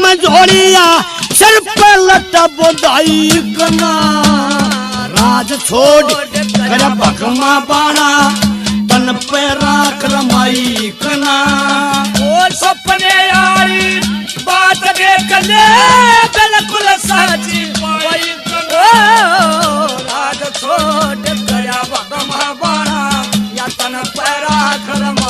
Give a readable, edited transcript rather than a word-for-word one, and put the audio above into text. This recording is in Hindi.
में जोड़िया सिर पे लट बोदाई कना राज छोड़ कर भगमा बाणा तन पे राख रमाई कना ओ सपने यारी बात देख ले बिल्कुल सच्ची पाई कना राज छोड़ कर भगमा बाणा या तन पे राख रमाई